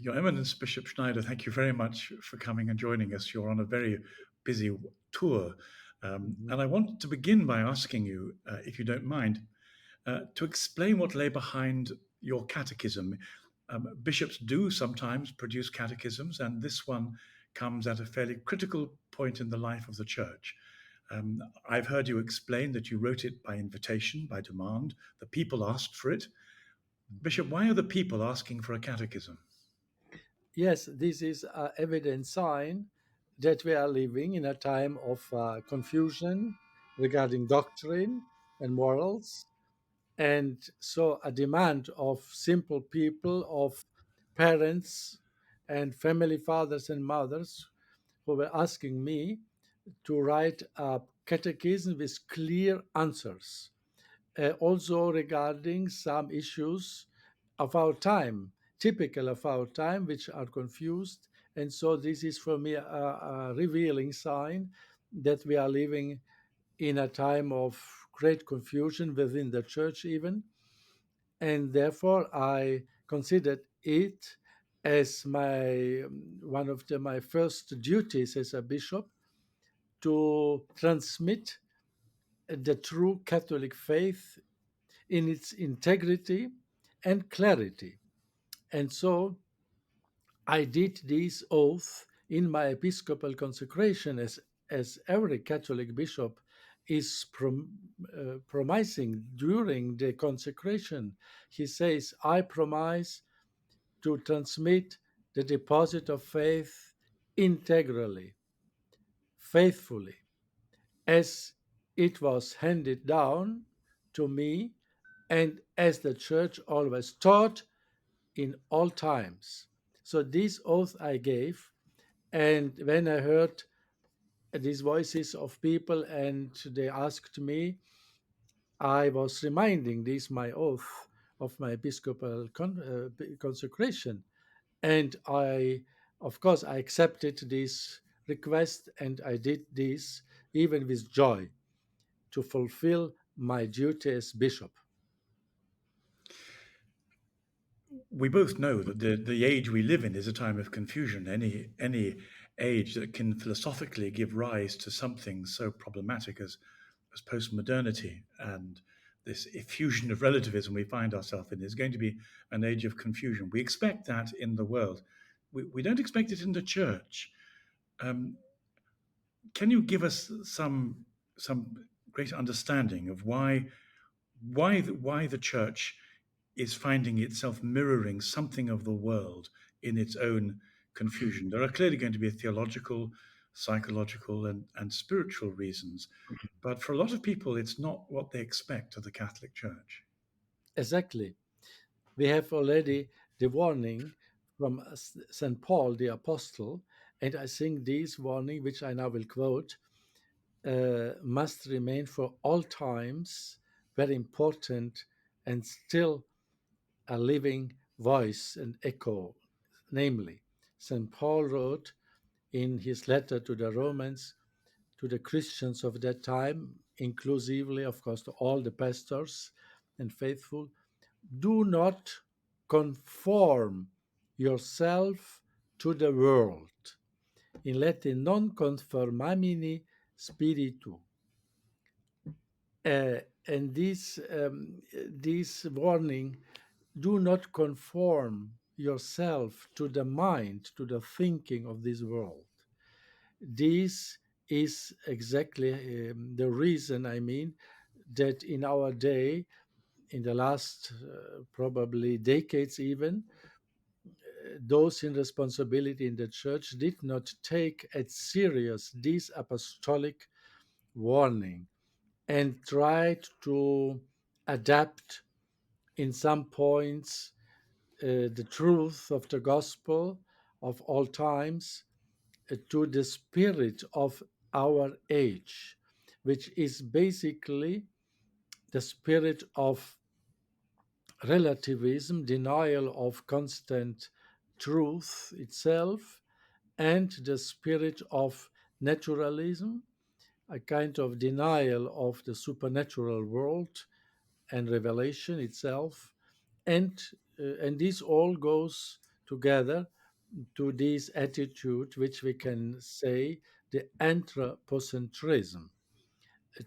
Your Eminence, Bishop Schneider, thank you very much for coming and joining us. You're on a very busy tour. Mhm. And I want to begin by asking you, if you don't mind, to explain what lay behind your catechism. Bishops do sometimes produce catechisms, and this one comes at a fairly critical point in the life of the church. I've heard you explain that you wrote it by invitation, by demand. The people asked for it. Bishop, why are the people asking for a catechism? Yes, this is an evident sign that we are living in a time of confusion regarding doctrine and morals. And so, a demand of simple people, of parents and family fathers and mothers who were asking me to write a catechism with clear answers. Also regarding some issues of our time, typical of our time, which are confused. And so this is for me a revealing sign that we are living in a time of great confusion within the church, even. And therefore, I considered it as my one of my first duties as a bishop to transmit the true Catholic faith in its integrity and clarity. And so I did this oath in my episcopal consecration, as every Catholic bishop is promising during the consecration. He says, I promise to transmit the deposit of faith integrally, faithfully, as it was handed down to me and as the church always taught in all times. So this oath I gave, and when I heard these voices of people and they asked me, I was reminding this my oath of my episcopal consecration, and I, of course, I accepted this request and I did this even with joy to fulfill my duty as bishop. We both know that the age we live in is a time of confusion. Any age that can philosophically give rise to something so problematic as postmodernity and this effusion of relativism we find ourselves in is going to be an age of confusion. We expect that in the world. We don't expect it in the church. Um, can you give us some great understanding of why the church is finding itself mirroring something of the world in its own confusion? There are clearly going to be theological, psychological, and spiritual reasons, but for a lot of people, it's not what they expect of the Catholic Church. Exactly. We have already the warning from St. Paul the Apostle, and I think this warning, which I now will quote, must remain for all times very important and still a living voice and echo. Namely, St. Paul wrote in his letter to the Romans, to the Christians of that time, inclusively, of course, to all the pastors and faithful, do not conform yourself to the world. In Latin, non conformamini spiritu. And this warning, do not conform yourself to the mind, to the thinking of this world. This is exactly the reason, I mean, that in our day, in the last probably decades even, those in responsibility in the church did not take at serious this apostolic warning and tried to adapt in some points the truth of the gospel of all times to the spirit of our age, which is basically the spirit of relativism, denial of constant truth itself, and the spirit of naturalism, a kind of denial of the supernatural world and revelation itself. And this all goes together to this attitude, which we can say the anthropocentrism,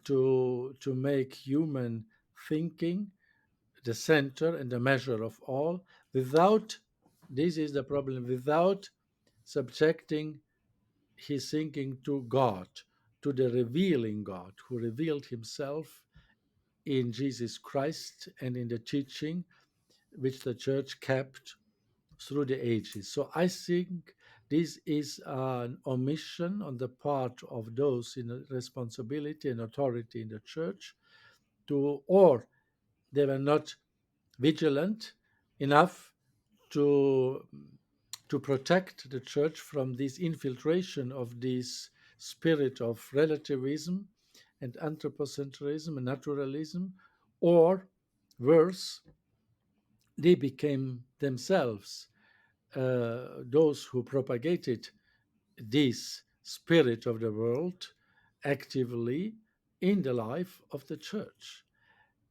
to make human thinking the center and the measure of all, without, this is the problem, without subjecting his thinking to God, to the revealing God who revealed himself in Jesus Christ and in the teaching which the church kept through the ages. So I think this is an omission on the part of those in responsibility and authority in the church to, or they were not vigilant enough to protect the church from this infiltration of this spirit of relativism and anthropocentrism and naturalism, or worse, they became themselves those who propagated this spirit of the world actively in the life of the church.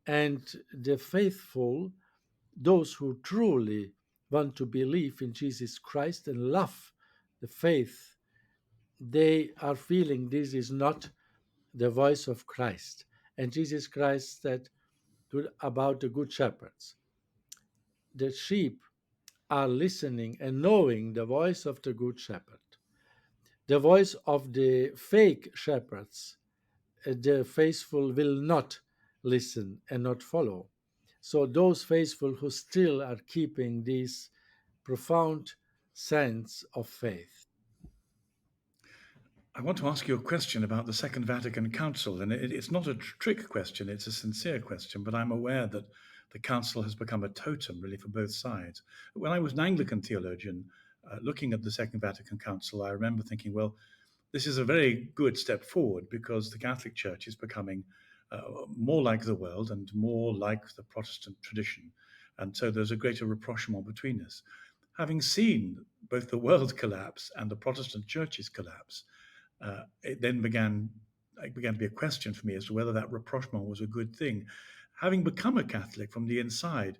And the faithful, those who truly want to believe in Jesus Christ and love the faith, they are feeling this is not the voice of Christ. And Jesus Christ said about the good shepherds, the sheep are listening and knowing the voice of the good shepherd. The voice of the fake shepherds, the faithful will not listen and not follow. So, those faithful who still are keeping this profound sense of faith. I want to ask you a question about the Second Vatican Council, and it's not a trick question, it's a sincere question, but I'm aware that the Council has become a totem, really, for both sides. When I was an Anglican theologian, looking at the Second Vatican Council, I remember thinking, well, this is a very good step forward because the Catholic Church is becoming more like the world and more like the Protestant tradition. And so there's a greater rapprochement between us. Having seen both the world collapse and the Protestant churches collapse, it began to be a question for me as to whether that rapprochement was a good thing. Having become a Catholic from the inside,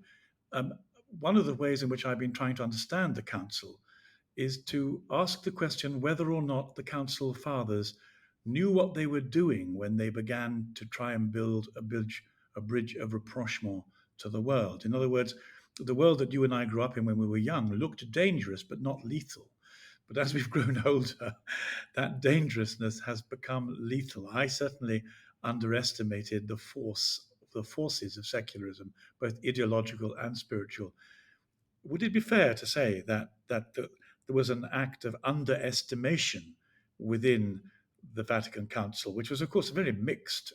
um, one of the ways in which I've been trying to understand the Council is to ask the question whether or not the Council Fathers knew what they were doing when they began to try and build a bridge of rapprochement to the world. In other words, the world that you and I grew up in when we were young looked dangerous but not lethal. But as we've grown older, that dangerousness has become lethal. I certainly underestimated the forces of secularism, both ideological and spiritual. Would it be fair to say there was an act of underestimation within the Vatican Council, which was, of course, a mixed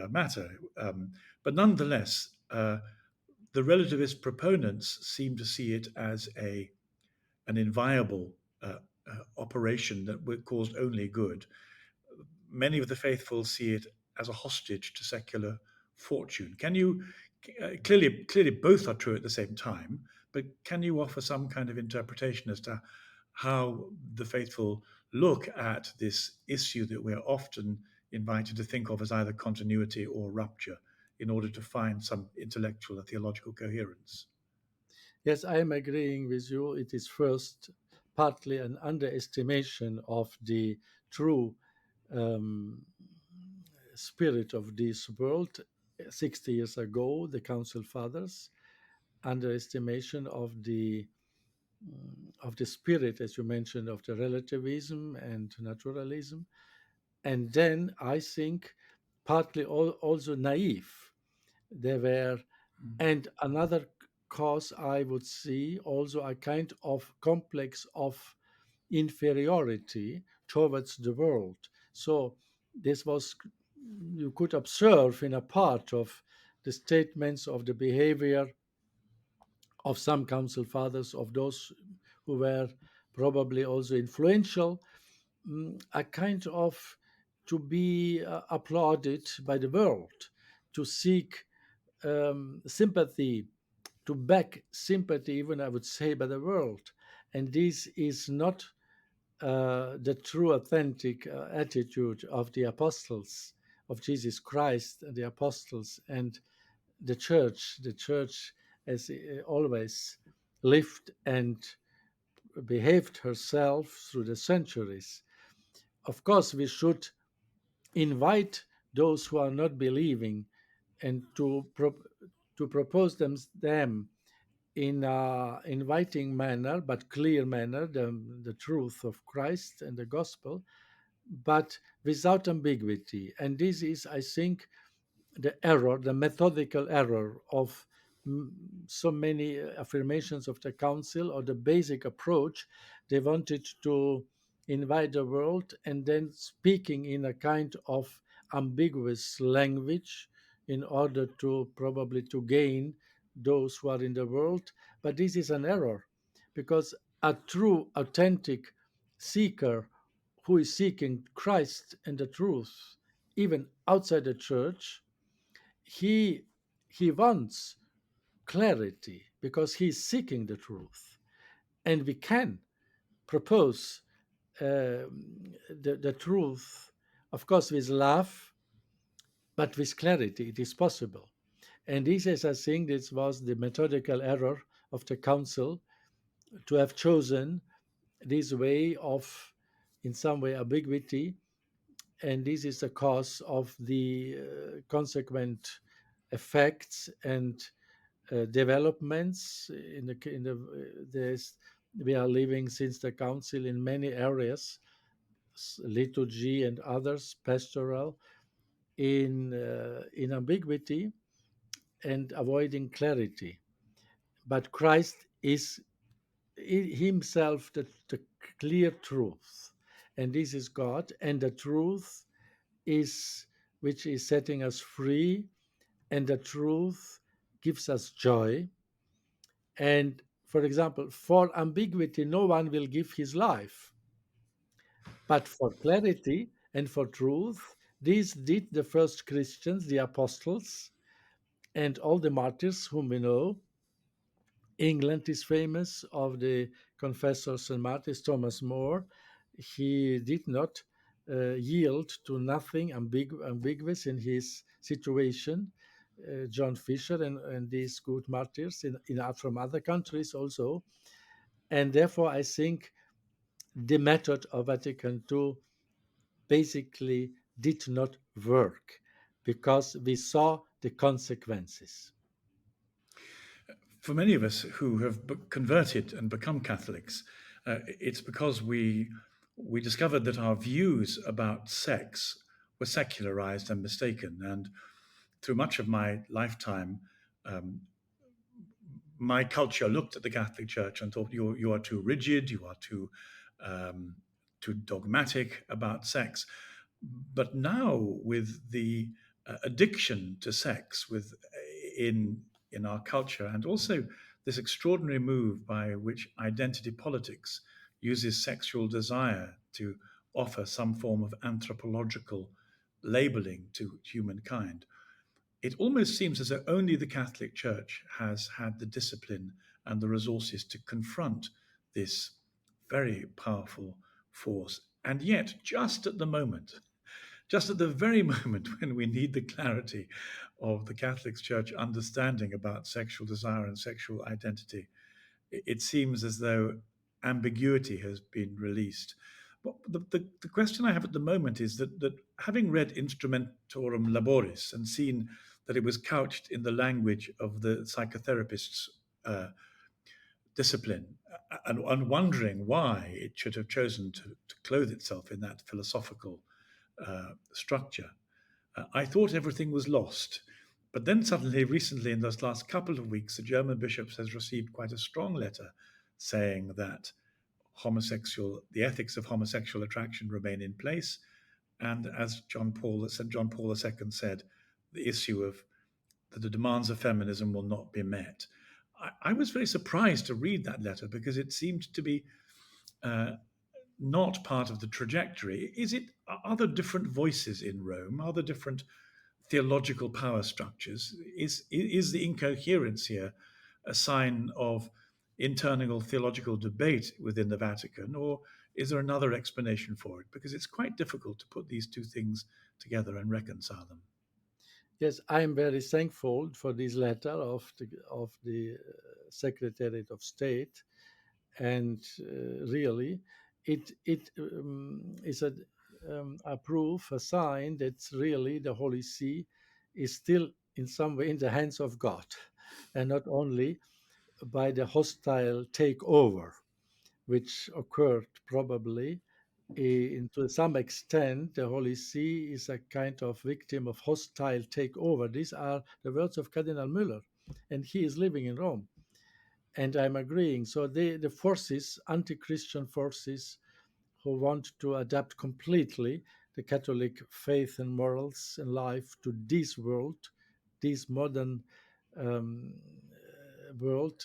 matter, but nonetheless, the relativist proponents seem to see it as an inviolable operation that caused only good. Many of the faithful see it as a hostage to secular fortune. Can you clearly both are true at the same time, but can you offer some kind of interpretation as to how the faithful look at this issue that we're often invited to think of as either continuity or rupture in order to find some intellectual or theological coherence? Yes, I am agreeing with you. It is first partly an underestimation of the true um, spirit of this world. 60 years ago, the Council Fathers, underestimation of the spirit, as you mentioned, of the relativism and naturalism, and then I think partly also naive. They were, and another cause I would see also a kind of complex of inferiority towards the world. So this was, you could observe in a part of the statements of the behavior of some council fathers, of those who were probably also influential, a kind of to be applauded by the world, to seek sympathy, to back sympathy, even I would say, by the world. And this is not the true, authentic attitude of the apostles of Jesus Christ, and the apostles and the church. The church, as always, lived and behaved herself through the centuries. Of course, we should invite those who are not believing and to propose them in a inviting manner but clear manner the truth of Christ and the gospel, but without ambiguity. And this is, I think, the error, the methodical error of so many affirmations of the council, or the basic approach. They wanted to invite the world and then speaking in a kind of ambiguous language in order to probably to gain those who are in the world. But this is an error, because a true authentic seeker who is seeking Christ and the truth even outside the church, he he wants clarity because he's seeking the truth, and we can propose the truth, of course, with love, but with clarity. It is possible, and this is, I think, this was the methodical error of the council to have chosen this way of, in some way, ambiguity, and this is the cause of the consequent effects and developments there's we are living since the council in many areas, liturgy and others, pastoral, in ambiguity and avoiding clarity. But Christ is himself the clear truth, and this is God, and the truth is which is setting us free, and the truth gives us joy. And for example, for ambiguity, no one will give his life. But for clarity and for truth, this did the first Christians, the apostles, and all the martyrs whom we know. England is famous of the confessors and martyrs. Thomas More, he did not yield to nothing ambiguous in his situation. John Fisher and these good martyrs from other countries also. And therefore, I think the method of Vatican II basically did not work because we saw the consequences. For many of us who have converted and become Catholics, it's because we discovered that our views about sex were secularized and mistaken. And through much of my lifetime, um, my culture looked at the Catholic Church and thought you are too rigid, you are um, too dogmatic about sex. But now, with the addiction to sex, in our culture, and also this extraordinary move by which identity politics uses sexual desire to offer some form of anthropological labeling to humankind, it almost seems as though only the Catholic Church has had the discipline and the resources to confront this very powerful force. And yet, just at the very moment when we need the clarity of the Catholic Church understanding about sexual desire and sexual identity, it seems as though ambiguity has been released. But the question I have at the moment is that having read Instrumentorum Laboris and seen that it was couched in the language of the psychotherapist's uh, discipline, and wondering why it should have chosen to clothe itself in that philosophical structure, I thought everything was lost. But then suddenly, recently, in those last couple of weeks, the German bishops has received quite a strong letter saying that the ethics of homosexual attraction remain in place, and as St. John Paul II said, the issue of the demands of feminism will not be met. I was very surprised to read that letter because it seemed to be uh, not part of the trajectory. Are there different voices in Rome? Are there different theological power structures? Is the incoherence here a sign of internal theological debate within the Vatican, or is there another explanation for it? Because it's quite difficult to put these two things together and reconcile them. Yes, I am very thankful for this letter of the Secretariat of State, and really, it is a proof, a sign that really the Holy See is still in some way in the hands of God, and not only by the hostile takeover which occurred probably to some extent. The Holy See is a kind of victim of hostile takeover. These are the words of Cardinal Müller, and he is living in Rome. And I'm agreeing. So the forces, anti-Christian forces, who want to adapt completely the Catholic faith and morals and life to this world, this modern um, world,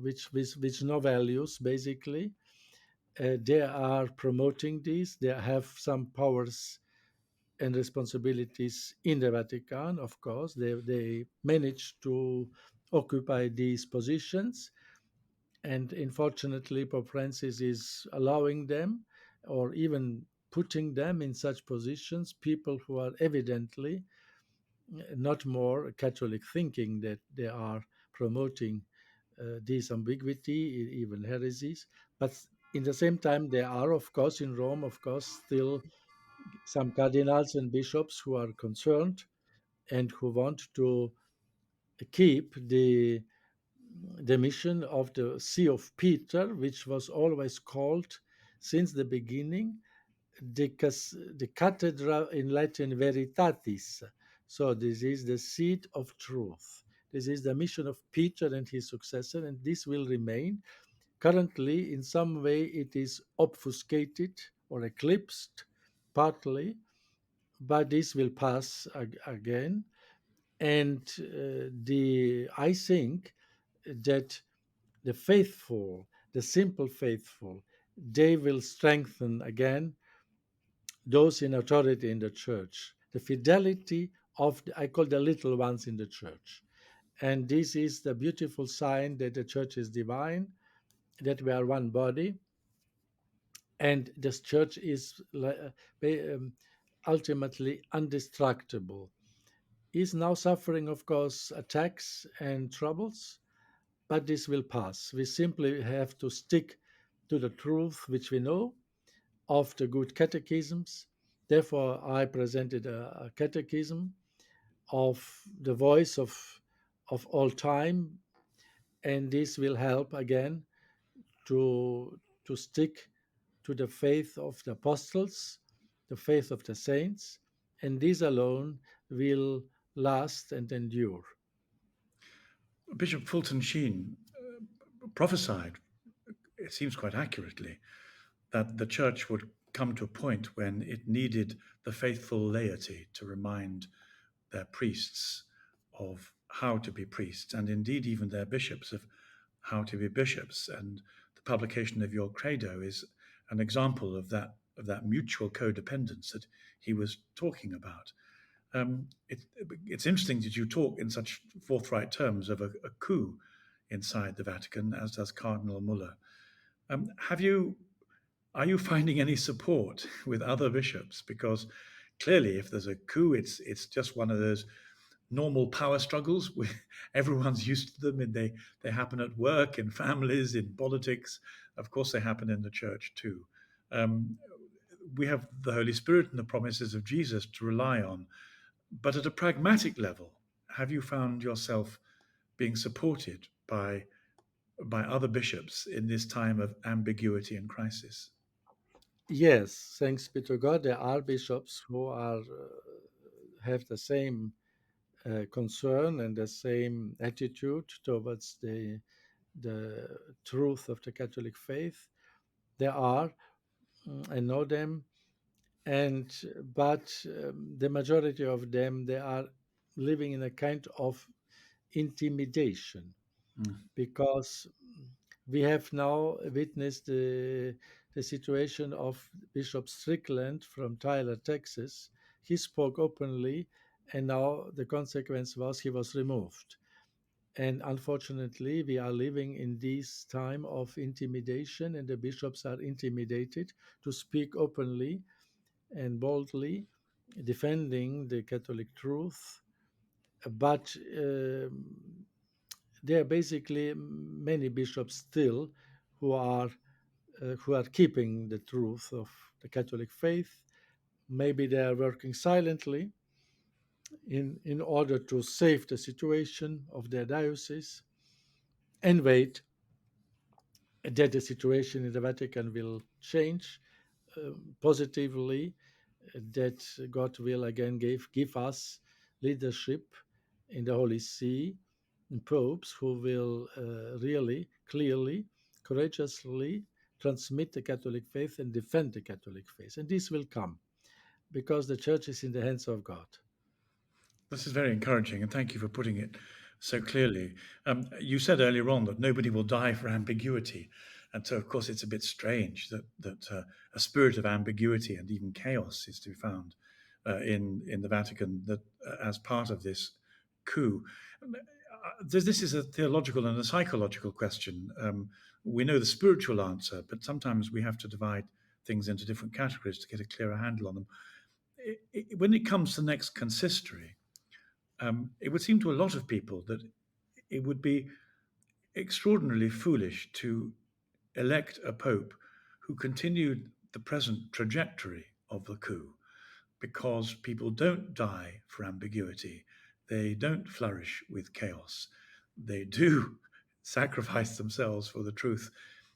which no values basically. They are promoting this. They have some powers and responsibilities in the Vatican, of course. They manage to occupy these positions, and unfortunately, Pope Francis is allowing them or even putting them in such positions, people who are evidently not more Catholic thinking, that they are promoting this ambiguity, even heresies. But in the same time, there are, of course, in Rome, of course, still some cardinals and bishops who are concerned and who want to keep the mission of the See of Peter, which was always called since the beginning the cathedra in Latin veritatis. So this is the seat of truth. This is the mission of Peter and his successor, and this will remain. Currently, in some way, it is obfuscated or eclipsed partly, but this will pass again. And the I think that the faithful, the simple faithful, they will strengthen again those in authority in the church, the fidelity of I call the little ones in the church. And this is the beautiful sign that the church is divine, that we are one body, and this church is ultimately indestructible. Is now suffering, of course, attacks and troubles, but this will pass. We simply have to stick to the truth which we know of the good catechisms. Therefore, I presented a catechism of the voice of all time, and this will help again to stick to the faith of the apostles, the faith of the saints, and this alone will last and endure. Bishop Fulton Sheen prophesied, it seems quite accurately, that the church would come to a point when it needed the faithful laity to remind their priests of how to be priests, and indeed even their bishops of how to be bishops. And the publication of your credo is an example of that mutual codependence that he was talking about. It's interesting that you talk in such forthright terms of a coup inside the Vatican, as does Cardinal Muller. Have you Are you finding any support with other bishops? Because clearly, if there's a coup, it's just one of those normal power struggles. Everyone's used to them, and they happen at work, in families, in politics. Of course, they happen in the church too. Um, we have the Holy Spirit and the promises of Jesus to rely on. But at a pragmatic level, have you found yourself being supported by other bishops in this time of ambiguity and crisis? Yes, thanks be to God, there are bishops who are have the same concern and the same attitude towards the truth of the Catholic faith. There are, I know them, and but the majority of them, they are living in a kind of intimidation, Mm. because we have now witnessed the situation of Bishop Strickland from Tyler, Texas. He spoke openly, and now the consequence was he was removed. And unfortunately, we are living in this time of intimidation, and the bishops are intimidated to speak openly and boldly, defending the Catholic truth. but there are basically many bishops still who are who are keeping the truth of the Catholic faith. Maybe they are working silently in order to save the situation of their diocese and wait that the situation in the Vatican will change positively, that God will again give us leadership in the Holy See, and popes who will really clearly, courageously transmit the Catholic faith and defend the Catholic faith. And this will come because the church is in the hands of God. This is very encouraging, and thank you for putting it so clearly. You said earlier on that nobody will die for ambiguity, and so of course it's a bit strange that a spirit of ambiguity and even chaos is to be found in the Vatican that as part of this coup. This is a theological and a psychological question. We know the spiritual answer, but sometimes we have to divide things into different categories to get a clearer handle on them. When it comes to the next consistory, it would seem to a lot of people that it would be extraordinarily foolish to elect a pope who continued the present trajectory of the coup, because people don't die for ambiguity, they don't flourish with chaos, they do sacrifice themselves for the truth,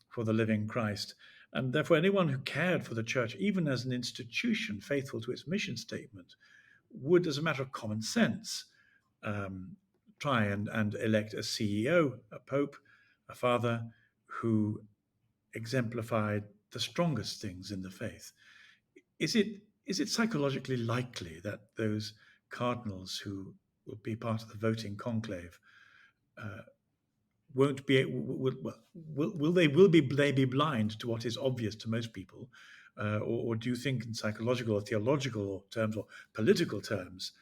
for the living Christ. And therefore, anyone who cared for the church, even as an institution faithful to its mission statement, would, as a matter of common sense, um, try and elect a CEO, a pope, a father who exemplified the strongest things in the faith. Is it psychologically likely that those cardinals who will be part of the voting conclave won't be will they be blind to what is obvious to most people, or do you think in psychological or theological terms or political terms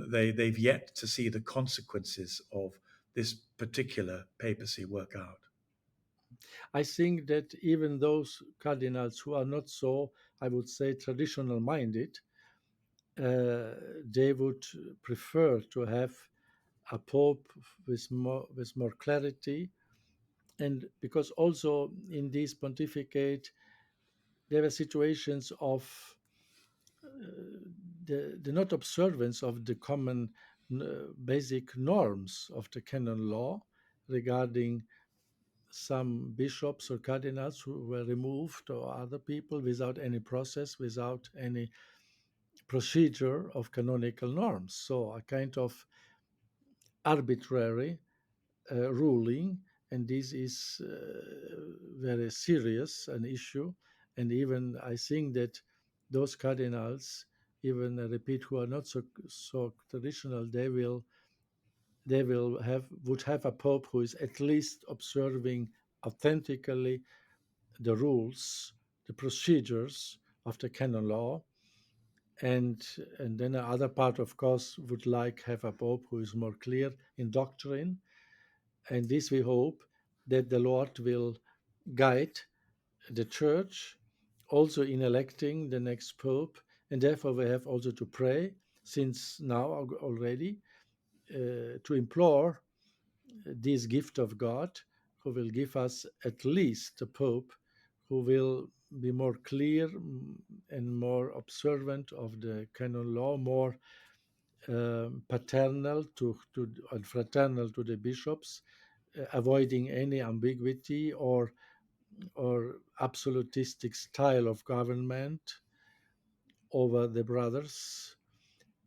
they've yet to see the consequences of this particular papacy work out? I think that even those cardinals who are not so, I would say, traditional minded, they would prefer to have a pope with more clarity, and because also in this pontificate there were situations of the not observance of the common basic norms of the canon law regarding some bishops or cardinals who were removed or other people without any process, without any procedure of canonical norms. So a kind of arbitrary ruling, and this is very serious an issue. And even I think that those cardinals, even I repeat, who are not so traditional, they will have would have a pope who is at least observing authentically the rules, the procedures of the canon law, and then the other part, of course, would like have a pope who is more clear in doctrine. And this we hope that the Lord will guide the church also in electing the next pope. And therefore, we have also to pray since now already to implore this gift of God who will give us at least a pope who will be more clear and more observant of the canon law, more paternal to and fraternal to the bishops, avoiding any ambiguity or absolutistic style of government over the brothers.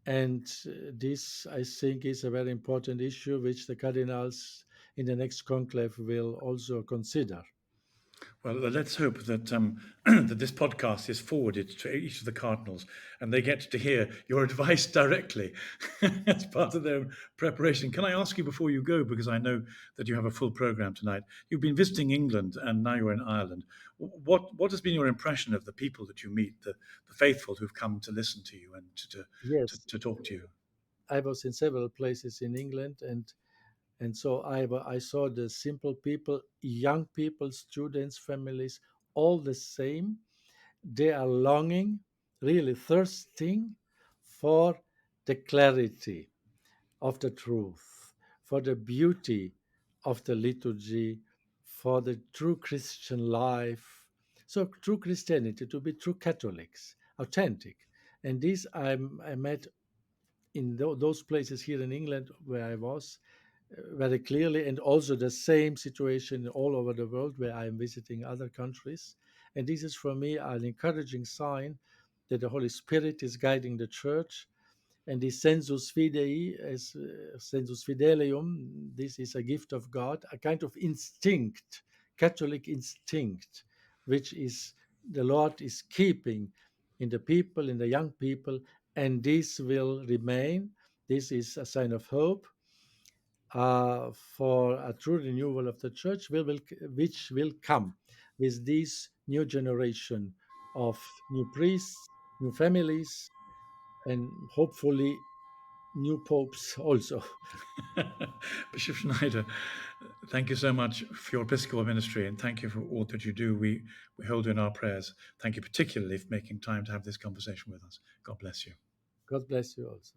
And this, I think, is a very important issue which the cardinals in the next conclave will also consider. Well, let's hope that that this podcast is forwarded to each of the cardinals, and they get to hear your advice directly as part of their preparation. Can I ask you before you go, because I know that you have a full program tonight? You've been visiting England, and now you're in Ireland. What has been your impression of the people that you meet, the faithful who've come to listen to you and Yes, to talk to you? I was in several places in England, and so I saw the simple people, young people, students, families, all the same. They are longing, really thirsting for the clarity of the truth, for the beauty of the liturgy, for the true Christian life. So, true Christianity, to be true Catholics, authentic. And this I met in those places here in England where I was very clearly, and also the same situation all over the world where I am visiting other countries. And this is for me an encouraging sign that the Holy Spirit is guiding the church, and the sensus fidei, as sensus fidelium, this is a gift of God, a kind of instinct, Catholic instinct, which is the Lord is keeping in the people, in the young people, and this will remain. This is a sign of hope for a true renewal of the church, which will come with this new generation of new priests, new families, and hopefully new popes also. Bishop Schneider, thank you so much for your Episcopal ministry, and thank you for all that you do. We hold you in our prayers. Thank you particularly for making time to have this conversation with us. God bless you. God bless you also.